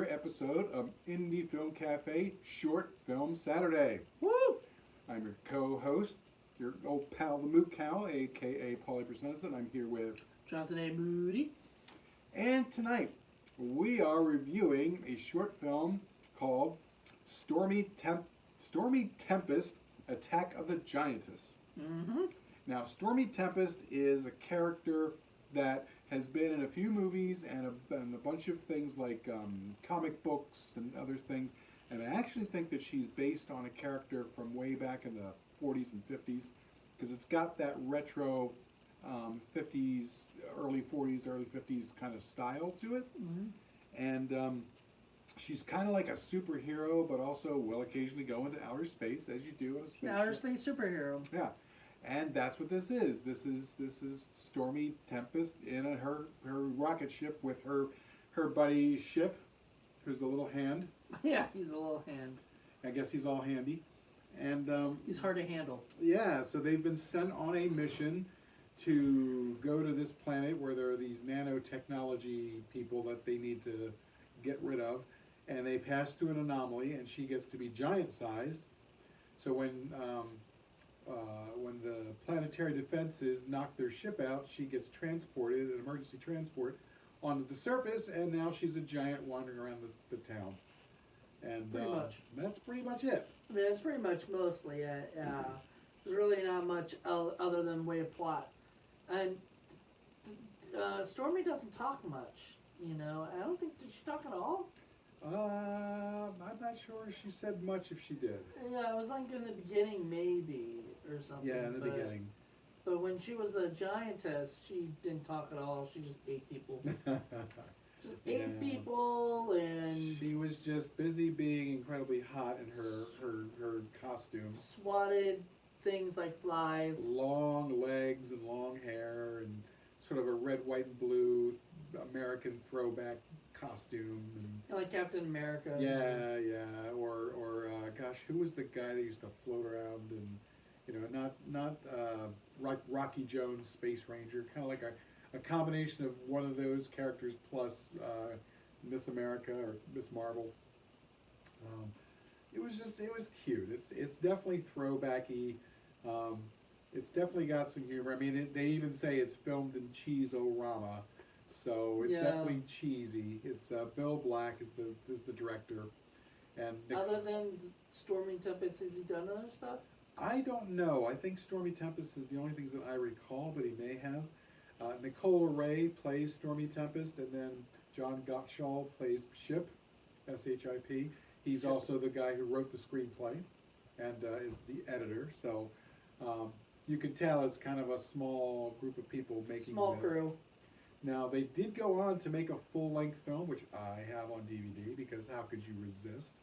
another episode of Indie Film Cafe Short Film Saturday. Woo! I'm your co-host, your old pal, the Moot Cow, aka Presenza, and I'm here with Jonathan Moody. And tonight we are reviewing a short film called Stormy Tempest, Attack of the Giantess. Mm-hmm. Now, Stormy Tempest is a character that has been in a few movies and a bunch of things like comic books and other things. And I actually think that she's based on a character from way back in the 40s and 50s, because it's got that retro 50s, early 40s, early 50s kind of style to it. Mm-hmm. And she's kind of like a superhero, but also will occasionally go into outer space, as you do in a spaceship. Outer space superhero. Yeah. And that's what this is. This is Stormy Tempest in her rocket ship with her buddy Ship, who's a little hand. Yeah, he's a little hand. I guess he's all handy. And he's hard to handle. yeah, so they've been sent on a mission to go to this planet where there are these nanotechnology people that they need to get rid of, and they pass through an anomaly, and she gets to be giant-sized. So when the planetary defenses knock their ship out, she gets transported, an emergency transport, onto the surface, and now she's a giant wandering around the town. And Pretty much. that's pretty much it. I mean, it's pretty much mostly it. There's really not much other than way of plot. And Stormy doesn't talk much, you know. I don't think, did she talk at all? I'm not sure she said much if she did. Yeah, I was like in the beginning maybe, or something. Yeah, in the beginning. But when she was a giantess, she didn't talk at all. She just ate people. Just ate people, and she was just busy being incredibly hot in her costume. Swatted things like flies. Long legs and long hair and sort of a red, white, and blue American throwback costume. And like Captain America. Yeah, yeah. Or gosh, who was the guy that used to float around and, you know, not Rocky Jones, Space Ranger, kind of like a combination of one of those characters plus Miss America or Miss Marvel. It was cute. It's definitely throwbacky. It's definitely got some humor. I mean, they even say it's filmed in Cheese-O-Rama, so it's definitely cheesy. It's Bill Black is the director, and other than Stormy Tempest, has he done other stuff? I don't know. I think Stormy Tempest is the only things that I recall, but he may have. Nicole Ray plays Stormy Tempest, and then John Gottschall plays Ship, S-H-I-P. He's Ship. Also the guy who wrote the screenplay and is the editor. So you can tell it's kind of a small group of people making Small this. crew. Now, they did go on to make a full-length film, which I have on DVD, because how could you resist?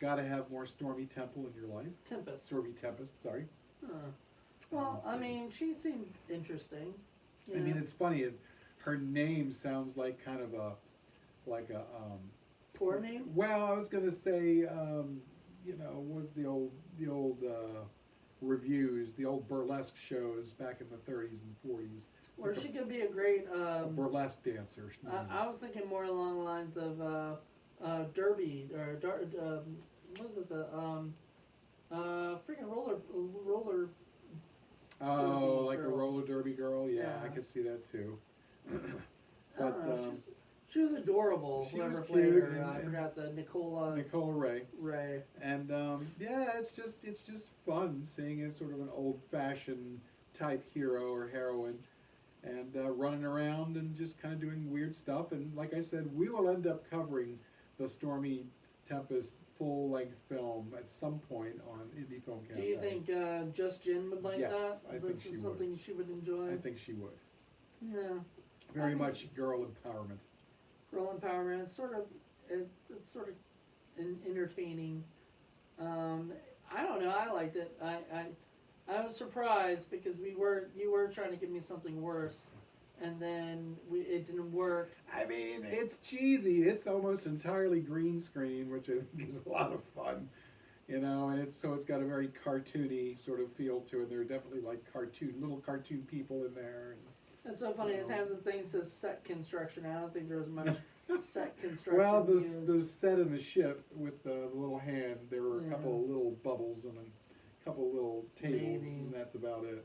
Got to have more Stormy Temple in your life. Tempest. Stormy Tempest, sorry. Well, I mean, she seemed interesting. I mean, it's funny. Her name sounds like kind of a Poor name? Well, I was gonna say, you know, was the old reviews, the old burlesque shows back in the 30s and 40s. Or like she could be a great. a burlesque dancer. I was thinking more along the lines of Derby or what was it, the freaking roller. Oh, derby like girls. a roller derby girl. Yeah, Yeah. I could see that too. I don't know, she was adorable. She Whoever was played cute, her, I and forgot the Nicola Ray. Ray. And yeah, it's just fun seeing as sort of an old-fashioned type hero or heroine, and running around and just kind of doing weird stuff. And like I said, we will end up covering the Stormy Tempest full-length film at some point on Indie Film Cafe. Do you think Just Jen would like Yes, that? I think This she is would. something she would enjoy. I think she would. Yeah. Very much girl empowerment. Girl empowerment. It's sort of entertaining. I don't know. I liked it. I was surprised because you were trying to give me something worse, and then it didn't work. I mean, it's cheesy. It's almost entirely green screen, which I think is a lot of fun. You know, and it's got a very cartoony sort of feel to it. There are definitely like little cartoon people in there. It's so funny. It has the thing that says set construction. I don't think there was much set construction Well, used. the set in the ship with the little hand, there were a Yeah. couple of little bubbles and a couple of little tables, Maybe. and that's about it.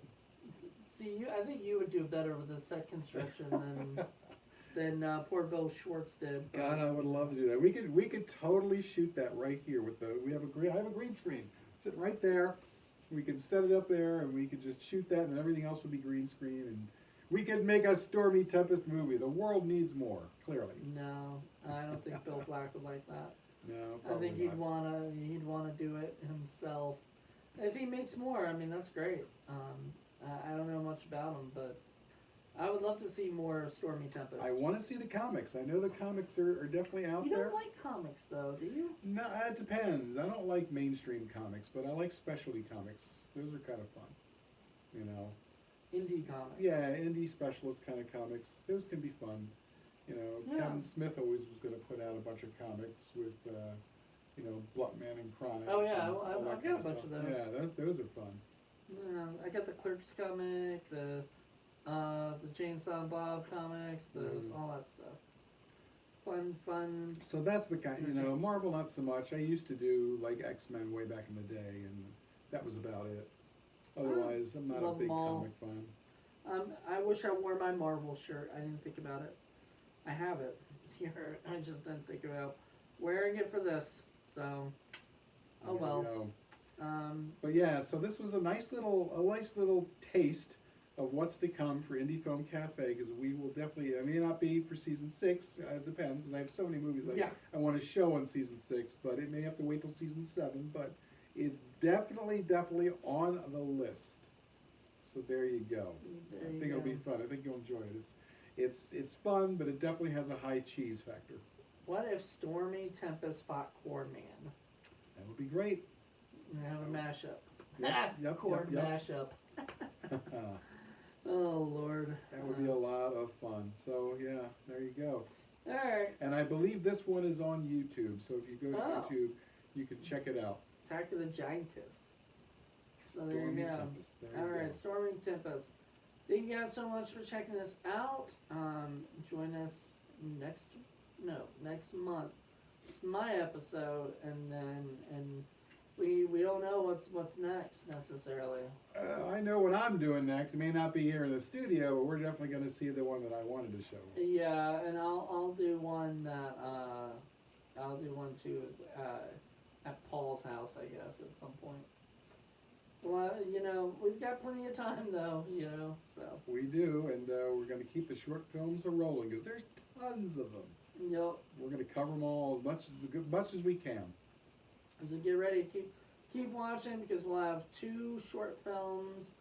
See, I think you would do better with the set construction than poor Bill Schwartz did. God, I would love to do that. We could totally shoot that right here with the. I have a green screen sitting right there. We could set it up there, and we could just shoot that, and everything else would be green screen, and we could make a Stormy Tempest movie. The world needs more, clearly. No, I don't think Bill Black would like that. No, I probably think he'd not. wanna do it himself. If he makes more, I mean that's great. I don't know much about him, but I would love to see more Stormy Tempest. I want to see the comics. I know the comics are definitely out You there. don't like comics though, do you? No, it depends. I don't like mainstream comics, but I like specialty comics. Those are kind of fun. You know. Indie comics. Yeah, indie specialist kind of comics. Those can be fun. You know, Yeah. Kevin Smith always was going to put out a bunch of comics with, you know, Bluntman and Chronic. Oh, yeah, and I've all that got kind a bunch stuff. of those. Yeah, those are fun. Yeah, I got the Clerks comic, the Chainsaw Bob comics, all that stuff. Fun. So that's the kind, you know, Marvel not so much. I used to do like X-Men way back in the day, and that was about it. Otherwise, I'm not a love big them all. comic fan. I wish I wore my Marvel shirt. I didn't think about it. I have it here. I just didn't think about wearing it for this. So, oh There you well. go. Um, But yeah, so this was a nice little taste of what's to come for Indie Film Cafe, because we will definitely, it may not be for season 6, it depends, because I have so many movies Yeah. I want to show on season 6, but it may have to wait till season 7, but it's definitely on the list. So there you go. there I you think it'll go. be fun. I think you'll enjoy it. It's fun, but it definitely has a high cheese factor. What if Stormy Tempest fought Corn Man? That would be great. And have a mashup. Yep, Corn yep. mashup. That Oh Lord. would be a lot of fun. So yeah, there you go. All right. And I believe this one is on YouTube, so if you go to Oh. YouTube, you can check it out. Attack of the Giantess. So there Stormy you go. Tempest. There All you right, go. Stormy Tempest. Thank you guys so much for checking this out. Join us next month. It's my episode, and we don't know what's next necessarily. I know what I'm doing next. It may not be here in the studio, but we're definitely going to see the one that I wanted to show. Yeah, and I'll do one that too at Paul's house, I guess, at some point. Well, you know, we've got plenty of time though, you know, so. We do, and we're going to keep the short films rolling because there's tons of them. Yep. We're going to cover them all as much as we can. So get ready to keep watching because we'll have 2 short films,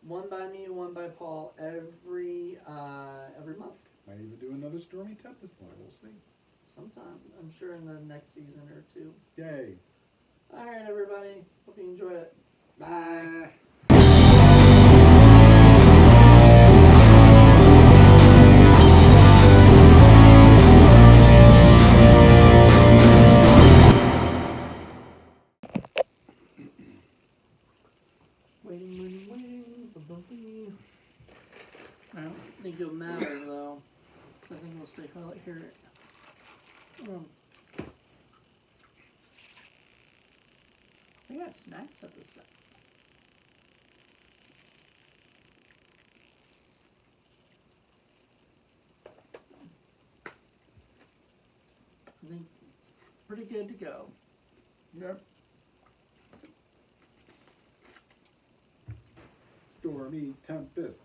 one by me and one by Paul every month. Might even do another Stormy Tempest one. We'll see. Sometime, I'm sure in the next season or 2. Yay. All right, everybody. Hope you enjoyed it. Bye. Waiting for Bumpy. I don't think it'll matter though. I think we'll stay here. We got snacks at the set. I think pretty good to go. Yep. Stormy Tempest.